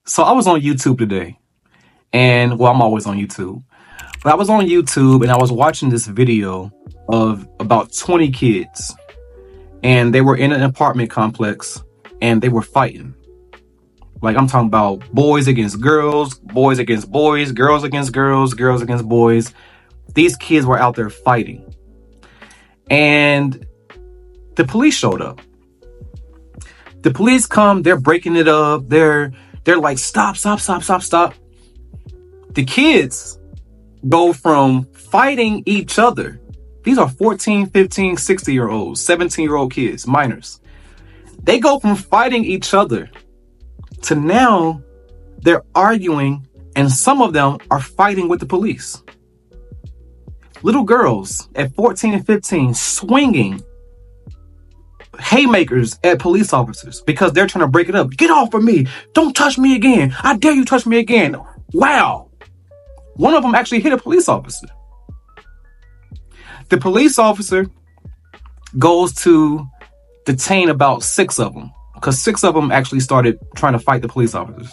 So I was on YouTube today, and well, I'm always on YouTube, but I was on YouTube and I was watching this video of about 20 kids, and they were in an apartment complex and they were fighting. Like, I'm talking about boys against girls, boys against boys, girls against girls, girls against boys. These kids were out there fighting. And the police showed up. The police come, they're breaking it up. They're like, stop, stop, stop, stop, stop. The kids go from fighting each other. These are 14, 15, 60-year-olds, 17-year-old kids, minors. They go from fighting each other to now they're arguing, and some of them are fighting with the police. Little girls at 14 and 15 swinging haymakers at police officers because they're trying to break it up. Get off of me. Don't touch me again. I dare you touch me again. Wow. One of them actually hit a police officer. The police officer goes to detain about 6 of them because 6 of them actually started trying to fight the police officers.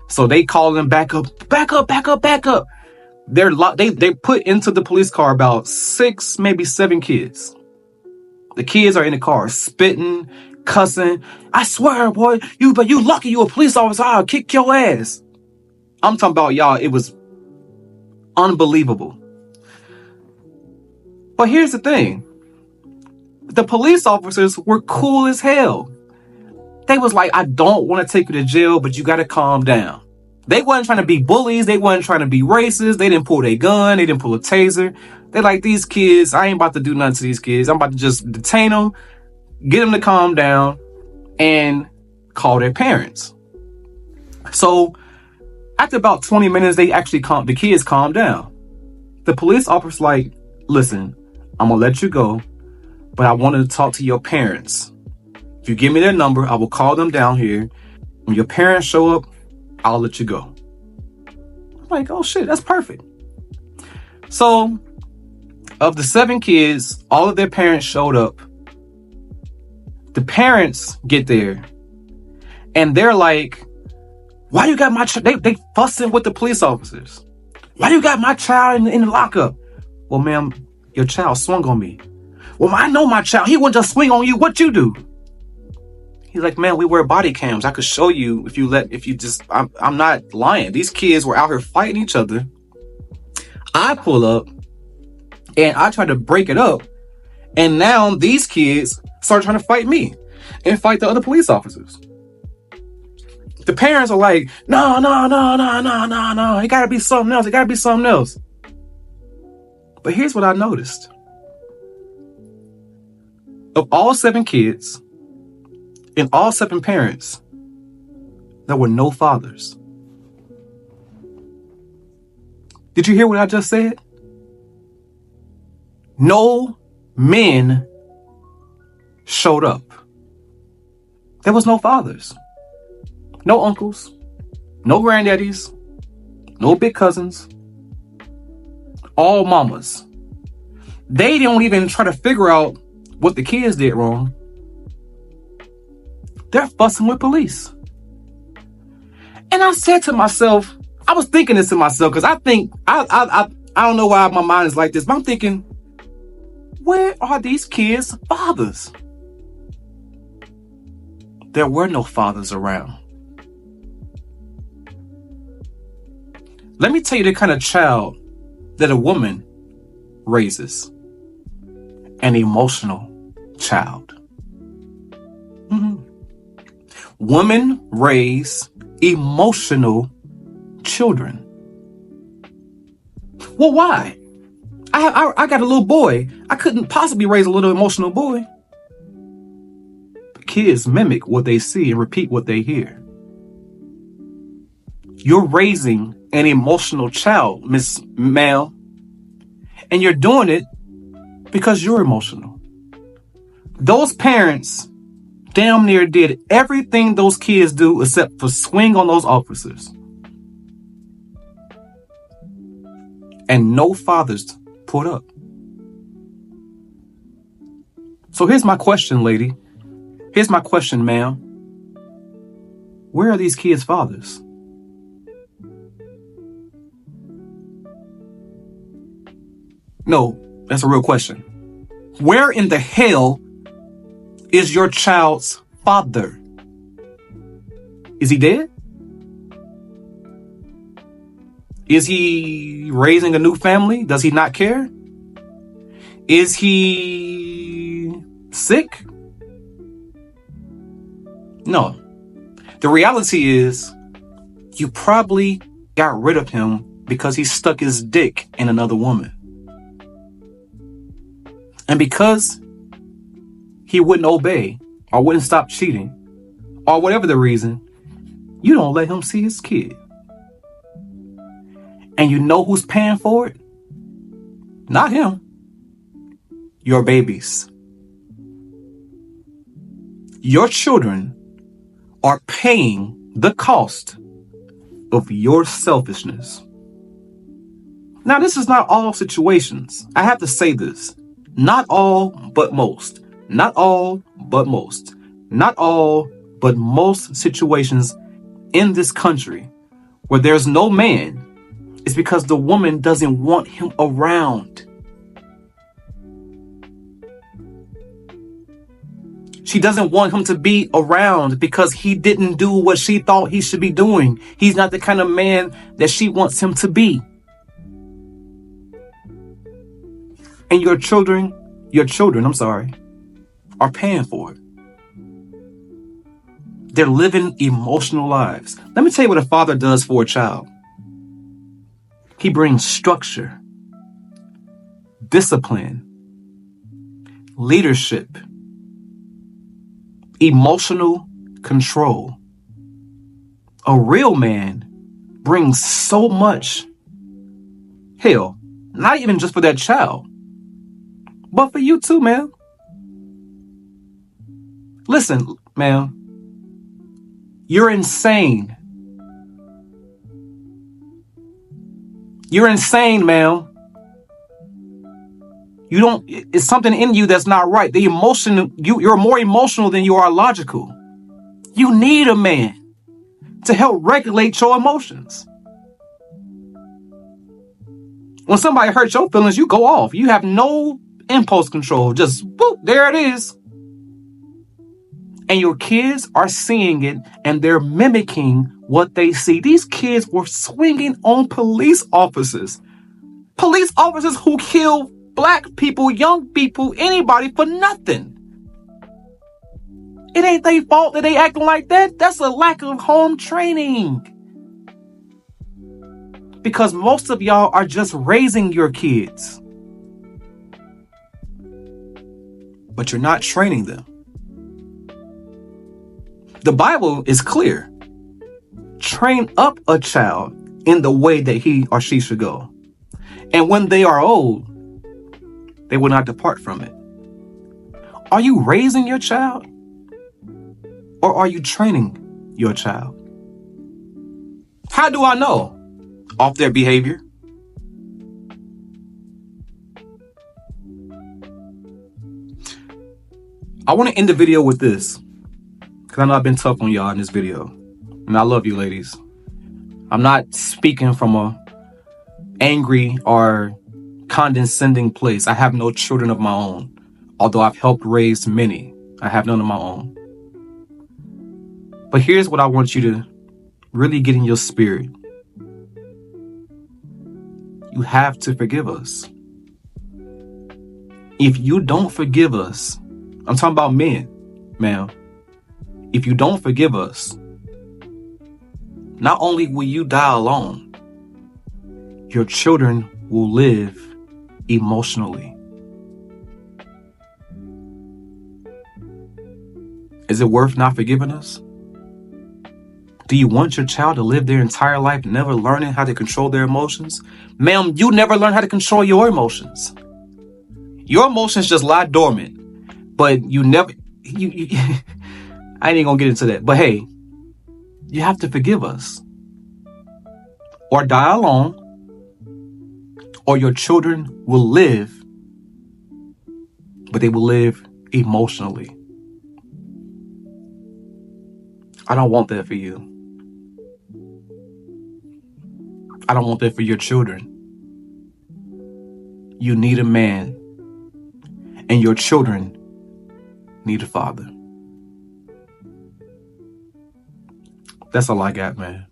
So they call them back up, back up, back up, back up. They put into the police car about 6, maybe 7 kids. The kids are in the car spitting, cussing. I swear, boy, you lucky you a police officer. I'll kick your ass. I'm talking about, y'all, it was unbelievable. But here's the thing. The police officers were cool as hell. They was like, I don't want to take you to jail, but you got to calm down. They wasn't trying to be bullies. They wasn't trying to be racist. They didn't pull their gun. They didn't pull a taser. They like, these kids, I ain't about to do nothing to these kids. I'm about to just detain them, get them to calm down, and call their parents. So after about 20 minutes, the kids calmed down. The police officer's like, listen, I'm going to let you go, but I wanted to talk to your parents. If you give me their number, I will call them down here. When your parents show up, I'll let you go. I'm like, oh shit, that's perfect. So, of the 7 kids, all of their parents showed up. The parents get there, and they're like, why you got my child? They fussing with the police officers. Why you got my child in the lockup? Well, ma'am, your child swung on me. Well, I know my child. He wouldn't just swing on you. What you do? He's like, man, we wear body cams. I could show you I'm not lying. These kids were out here fighting each other. I pull up and I try to break it up. And now these kids start trying to fight me and fight the other police officers. The parents are like, no. It gotta be something else. It gotta be something else. But here's what I noticed. Of all 7 kids and all 7 parents, there were no fathers. Did you hear what I just said? No men showed up. There was no fathers. No uncles. No granddaddies. No big cousins. All mamas. They don't even try to figure out what the kids did wrong. They're fussing with police. And I said to myself, I was thinking this to myself because I think, I don't know why my mind is like this, but I'm thinking, where are these kids' fathers? There were no fathers around. Let me tell you the kind of child that a woman raises. An emotional child. Women raise emotional children. Well, why? I got a little boy. I couldn't possibly raise a little emotional boy. But kids mimic what they see and repeat what they hear. You're raising an emotional child, Miss Ma'am, and you're doing it because you're emotional. Those parents damn near did everything those kids do except for swing on those officers. And no fathers put up. So here's my question, lady. Here's my question, ma'am. Where are these kids' fathers? No, that's a real question. Where in the hell is your child's father? Is he dead? Is he raising a new family? Does he not care? Is he sick? No. The reality is you probably got rid of him because he stuck his dick in another woman. And because he wouldn't obey or wouldn't stop cheating or whatever the reason, you don't let him see his kid. And you know who's paying for it? Not him. Your babies. Your children are paying the cost of your selfishness. Now, this is not all situations. I have to say this. Not all, but most. Not all, but most. Not all, but most situations in this country where there's no man is because the woman doesn't want him around. She doesn't want him to be around because he didn't do what she thought he should be doing. He's not the kind of man that she wants him to be. And your children, are paying for it. They're living emotional lives. Let me tell you what a father does for a child. He brings structure, discipline, leadership, emotional control. A real man brings so much. Hell, not even just for that child, but for you too, man. Listen, man, you're insane. You're insane, man. It's something in you that's not right. The emotion, you're more emotional than you are logical. You need a man to help regulate your emotions. When somebody hurts your feelings, you go off. You have no impulse control. Just, whoop, there it is. And your kids are seeing it and they're mimicking what they see. These kids were swinging on police officers. Police officers who kill black people, young people, anybody for nothing. It ain't their fault that they acting like that. That's a lack of home training. Because most of y'all are just raising your kids. But you're not training them. The Bible is clear. Train up a child in the way that he or she should go. And when they are old, they will not depart from it. Are you raising your child? Or are you training your child? How do I know? Off their behavior. I want to end the video with this. Because I know I've been tough on y'all in this video. And I love you, ladies. I'm not speaking from a angry or condescending place. I have no children of my own. Although I've helped raise many, I have none of my own. But here's what I want you to really get in your spirit. You have to forgive us. If you don't forgive us, I'm talking about men, ma'am. If you don't forgive us, not only will you die alone, your children will live emotionally. Is it worth not forgiving us? Do you want your child to live their entire life never learning how to control their emotions? Ma'am, you never learn how to control your emotions. Your emotions just lie dormant, but you never, I ain't gonna get into that. But hey, you have to forgive us. Or die alone, or your children will live, but they will live emotionally. I don't want that for you. I don't want that for your children. you need a man, and your children need a father. That's all I got, man.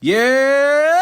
Yeah.